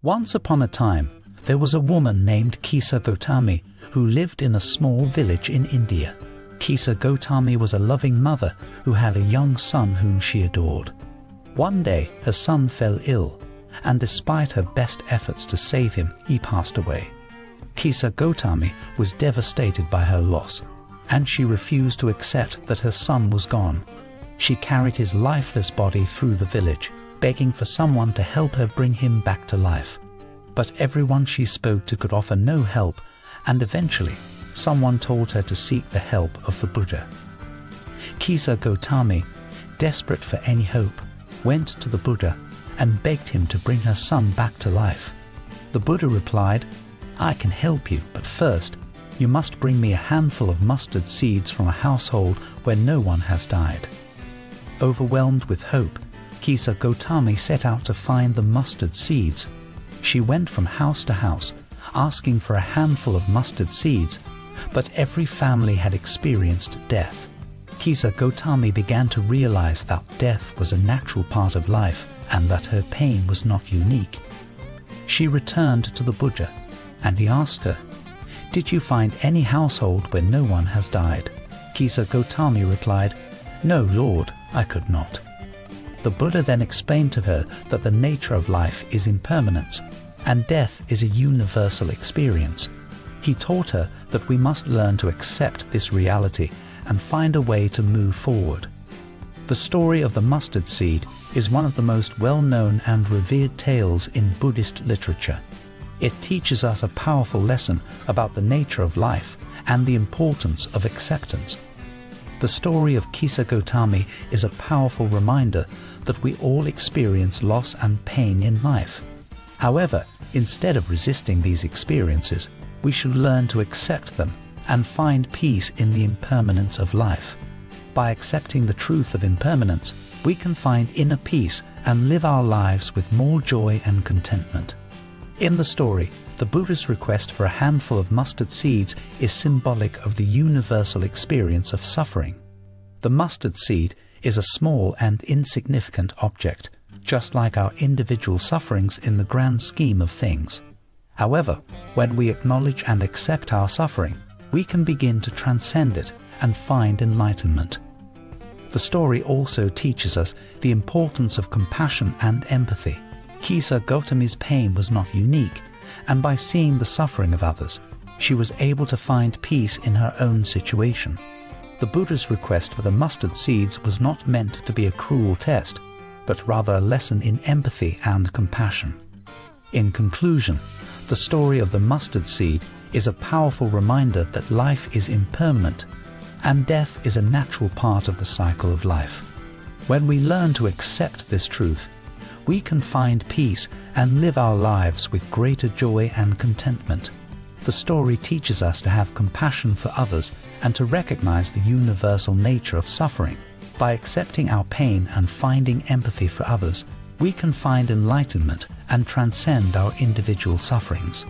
Once upon a time, there was a woman named Kisa Gotami who lived in a small village in India. Kisa Gotami was a loving mother who had a young son whom she adored. One day, her son fell ill, and despite her best efforts to save him, he passed away. Kisa Gotami was devastated by her loss, and she refused to accept that her son was gone. She carried his lifeless body through the village, begging for someone to help her bring him back to life. But everyone she spoke to could offer no help, and eventually, someone told her to seek the help of the Buddha. Kisa Gotami, desperate for any hope, went to the Buddha and begged him to bring her son back to life. The Buddha replied, "I can help you, but first, you must bring me a handful of mustard seeds from a household where no one has died." Overwhelmed with hope, Kisa Gotami set out to find the mustard seeds. She went from house to house, asking for a handful of mustard seeds, but every family had experienced death. Kisa Gotami began to realize that death was a natural part of life and that her pain was not unique. She returned to the Buddha, and he asked her, "Did you find any household where no one has died?" Kisa Gotami replied, "No, Lord, I could not." The Buddha then explained to her that the nature of life is impermanence, and death is a universal experience. He taught her that we must learn to accept this reality and find a way to move forward. The story of the mustard seed is one of the most well-known and revered tales in Buddhist literature. It teaches us a powerful lesson about the nature of life and the importance of acceptance. The story of Kisa Gotami is a powerful reminder that we all experience loss and pain in life. However, instead of resisting these experiences, we should learn to accept them and find peace in the impermanence of life. By accepting the truth of impermanence, we can find inner peace and live our lives with more joy and contentment. In the story, the Buddha's request for a handful of mustard seeds is symbolic of the universal experience of suffering. The mustard seed is a small and insignificant object, just like our individual sufferings in the grand scheme of things. However, when we acknowledge and accept our suffering, we can begin to transcend it and find enlightenment. The story also teaches us the importance of compassion and empathy. Kisa Gotami's pain was not unique, and by seeing the suffering of others, she was able to find peace in her own situation. The Buddha's request for the mustard seeds was not meant to be a cruel test, but rather a lesson in empathy and compassion. In conclusion, the story of the mustard seed is a powerful reminder that life is impermanent, and death is a natural part of the cycle of life. When we learn to accept this truth, we can find peace and live our lives with greater joy and contentment. The story teaches us to have compassion for others and to recognize the universal nature of suffering. By accepting our pain and finding empathy for others, we can find enlightenment and transcend our individual sufferings.